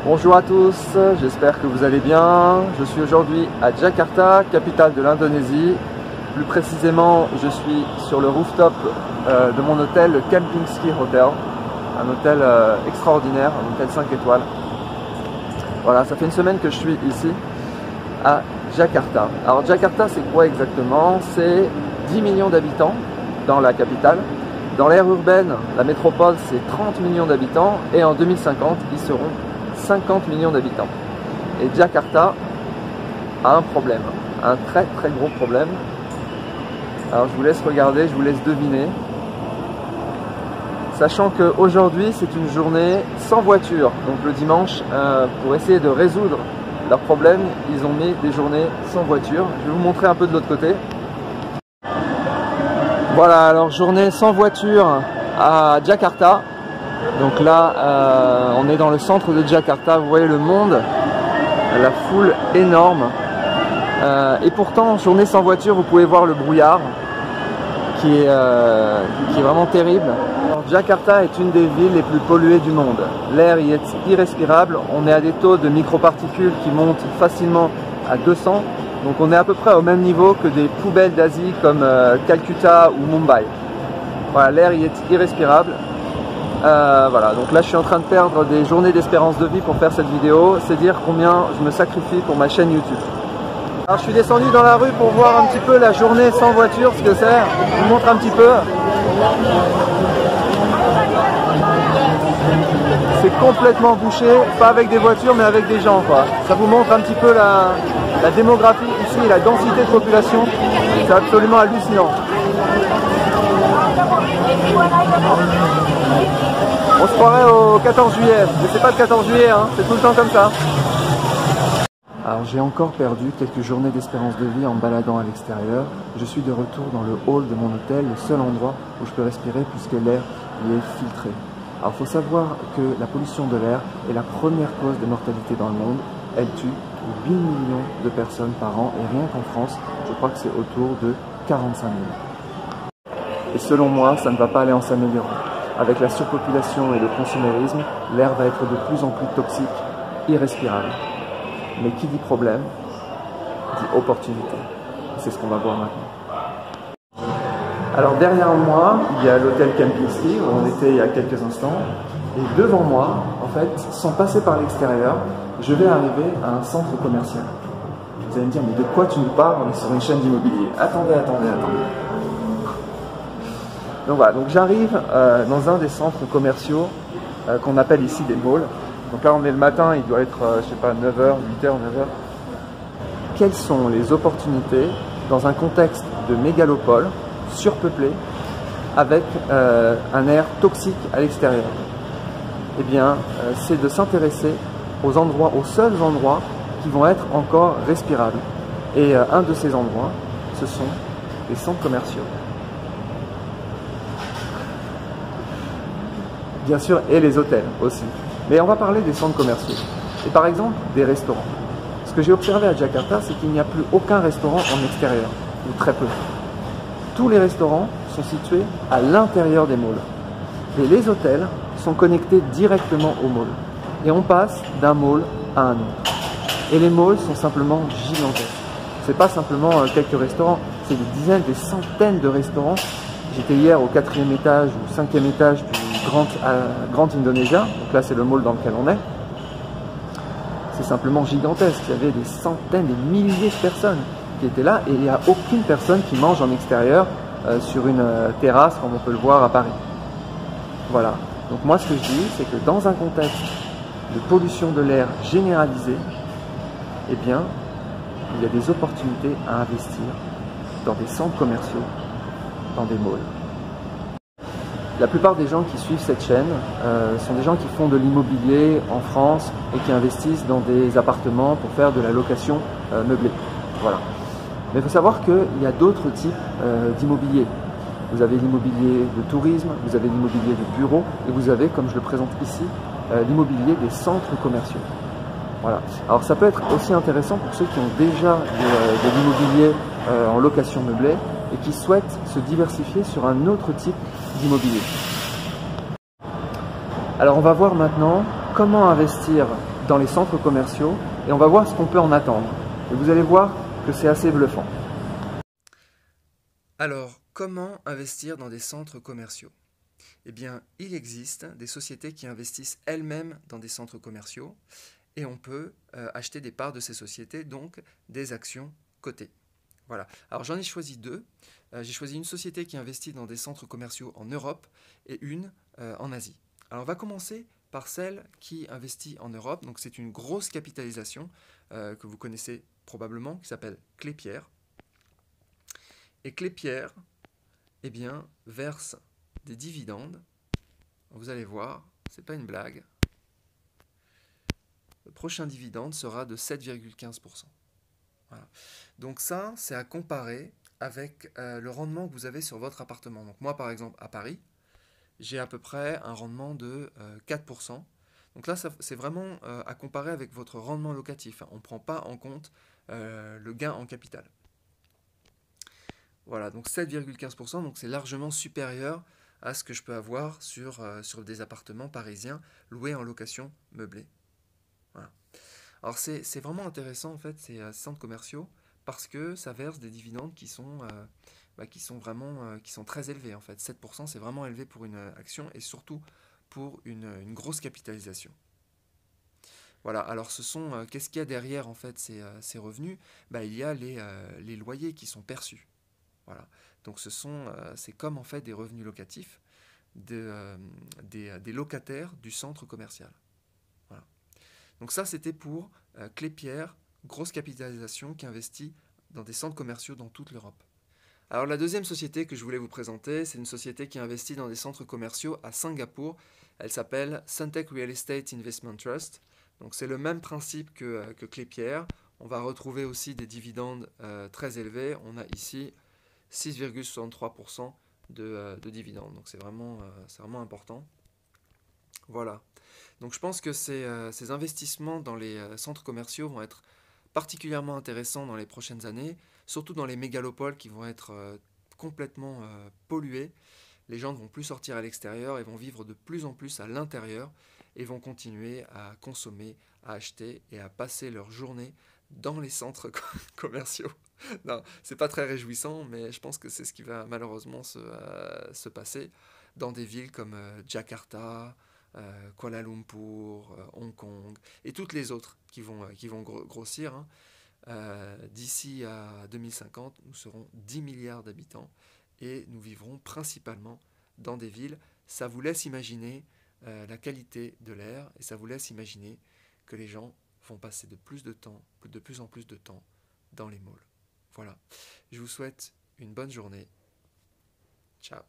Bonjour à tous, j'espère que vous allez bien. Je suis aujourd'hui à Jakarta, capitale de l'Indonésie. Plus précisément, je suis sur le rooftop de mon hôtel, le Kempinski Hotel. Un hôtel extraordinaire, un hôtel 5 étoiles. Voilà, ça fait une semaine que je suis ici à Jakarta. Alors Jakarta, c'est quoi exactement? C'est 10 millions d'habitants dans la capitale. Dans l'aire urbaine, la métropole, c'est 30 millions d'habitants. Et en 2050, ils seront 50 millions d'habitants. Et Jakarta a un problème, un très gros problème. Alors je vous laisse regarder, je vous laisse deviner. Sachant qu'aujourd'hui c'est une journée sans voiture, donc le dimanche, pour essayer de résoudre leurs problèmes, ils ont mis des journées sans voiture. Je vais vous montrer un peu de l'autre côté. Voilà, alors journée sans voiture à Jakarta. Donc là, on est dans le centre de Jakarta, vous voyez le monde, la foule énorme. Et pourtant, journée sans voiture, vous pouvez voir le brouillard qui est vraiment terrible. Alors, Jakarta est une des villes les plus polluées du monde. L'air y est irrespirable, on est à des taux de microparticules qui montent facilement à 200. Donc on est à peu près au même niveau que des poubelles d'Asie comme Calcutta ou Mumbai. Voilà, l'air y est irrespirable. Voilà, donc là je suis en train de perdre des journées d'espérance de vie pour faire cette vidéo. C'est dire combien je me sacrifie pour ma chaîne YouTube. Alors je suis descendu dans la rue pour voir un petit peu la journée sans voiture, ce que c'est. Je vous montre un petit peu. C'est complètement bouché, pas avec des voitures mais avec des gens, quoi. Ça vous montre un petit peu la démographie ici, la densité de population. C'est absolument hallucinant. On se croirait au 14 juillet, mais c'est pas le 14 juillet, hein, c'est tout le temps comme ça. Alors j'ai encore perdu quelques journées d'espérance de vie en me baladant à l'extérieur. Je suis de retour dans le hall de mon hôtel, le seul endroit où je peux respirer puisque l'air y est filtré. Alors il faut savoir que la pollution de l'air est la première cause de mortalité dans le monde. Elle tue 8 millions de personnes par an et rien qu'en France, je crois que c'est autour de 45 000. Et selon moi, ça ne va pas aller en s'améliorant. Avec la surpopulation et le consumérisme, l'air va être de plus en plus toxique, irrespirable. Mais qui dit problème, dit opportunité. C'est ce qu'on va voir maintenant. Alors derrière moi, il y a l'hôtel Kempinski, où on était il y a quelques instants. Et devant moi, en fait, sans passer par l'extérieur, je vais arriver à un centre commercial. Vous allez me dire, mais de quoi tu nous parles? On est sur une chaîne d'immobilier. Attendez. Donc voilà, donc j'arrive dans un des centres commerciaux qu'on appelle ici des malls. Donc là on est le matin, il doit être, je sais pas, 9h, 8h, 9h. Quelles sont les opportunités dans un contexte de mégalopole, surpeuplé, avec un air toxique à l'extérieur? Eh bien, c'est de s'intéresser aux seuls endroits qui vont être encore respirables. Et un de ces endroits, ce sont les centres commerciaux. Bien sûr, et les hôtels aussi. Mais on va parler des centres commerciaux. Et par exemple, des restaurants. Ce que j'ai observé à Jakarta, c'est qu'il n'y a plus aucun restaurant en extérieur, ou très peu. Tous les restaurants sont situés à l'intérieur des malls. Et les hôtels sont connectés directement au mall. Et on passe d'un mall à un autre. Et les malls sont simplement gigantesques. C'est pas simplement quelques restaurants, c'est des dizaines, des centaines de restaurants. J'étais hier au 4e étage ou 5e étage du Grand Indonesia, donc là c'est le mall dans lequel on est. C'est simplement gigantesque, il y avait des centaines, des milliers de personnes qui étaient là et il n'y a aucune personne qui mange en extérieur sur une terrasse comme on peut le voir à Paris. Voilà, donc moi ce que je dis c'est que dans un contexte de pollution de l'air généralisée, eh bien il y a des opportunités à investir dans des centres commerciaux, dans des malls. La plupart des gens qui suivent cette chaîne sont des gens qui font de l'immobilier en France et qui investissent dans des appartements pour faire de la location meublée. Voilà. Mais il faut savoir qu'il y a d'autres types d'immobilier. Vous avez l'immobilier de tourisme, vous avez l'immobilier de bureau et vous avez, comme je le présente ici, l'immobilier des centres commerciaux. Voilà. Alors ça peut être aussi intéressant pour ceux qui ont déjà de l'immobilier en location meublée et qui souhaitent se diversifier sur un autre type d'immobilier. Alors on va voir maintenant comment investir dans les centres commerciaux et on va voir ce qu'on peut en attendre. Et vous allez voir que c'est assez bluffant. Alors, comment investir dans des centres commerciaux? Eh bien, il existe des sociétés qui investissent elles-mêmes dans des centres commerciaux et on peut acheter des parts de ces sociétés, donc des actions cotées. Voilà. Alors j'en ai choisi deux. J'ai choisi une société qui investit dans des centres commerciaux en Europe et une en Asie. Alors on va commencer par celle qui investit en Europe. Donc c'est une grosse capitalisation que vous connaissez probablement, qui s'appelle Klépierre. Et Klépierre, eh bien, verse des dividendes. Vous allez voir, c'est pas une blague. Le prochain dividende sera de 7,15%. Voilà. Donc ça, c'est à comparer avec le rendement que vous avez sur votre appartement. Donc moi, par exemple, à Paris, j'ai à peu près un rendement de 4%. Donc là, c'est vraiment à comparer avec votre rendement locatif. On ne prend pas en compte le gain en capital. Voilà, donc 7,15%, donc c'est largement supérieur à ce que je peux avoir sur des appartements parisiens loués en location meublée. Voilà. Alors c'est vraiment intéressant en fait ces centres commerciaux parce que ça verse des dividendes qui sont qui sont très élevés en fait. 7% c'est vraiment élevé pour une action et surtout pour une grosse capitalisation. Voilà, alors qu'est-ce qu'il y a derrière en fait ces revenus? Il y a les loyers qui sont perçus. Voilà. Donc c'est comme en fait des revenus locatifs des locataires du centre commercial. Voilà. Donc ça, c'était pour Klépierre, grosse capitalisation qui investit dans des centres commerciaux dans toute l'Europe. Alors la deuxième société que je voulais vous présenter, c'est une société qui investit dans des centres commerciaux à Singapour. Elle s'appelle Suntec Real Estate Investment Trust. Donc c'est le même principe que Klépierre. On va retrouver aussi des dividendes très élevés. On a ici 6,63% de dividendes. Donc c'est vraiment important. Voilà. Donc je pense que ces investissements dans les centres commerciaux vont être particulièrement intéressants dans les prochaines années, surtout dans les mégalopoles qui vont être complètement polluées. Les gens ne vont plus sortir à l'extérieur et vont vivre de plus en plus à l'intérieur et vont continuer à consommer, à acheter et à passer leur journée dans les centres commerciaux. Non, c'est pas très réjouissant, mais je pense que c'est ce qui va malheureusement se passer dans des villes comme Jakarta, Kuala Lumpur, Hong Kong et toutes les autres qui vont grossir. Hein. D'ici à 2050, nous serons 10 milliards d'habitants et nous vivrons principalement dans des villes. Ça vous laisse imaginer la qualité de l'air et ça vous laisse imaginer que les gens vont passer de plus en plus de temps dans les malls. Voilà. Je vous souhaite une bonne journée. Ciao.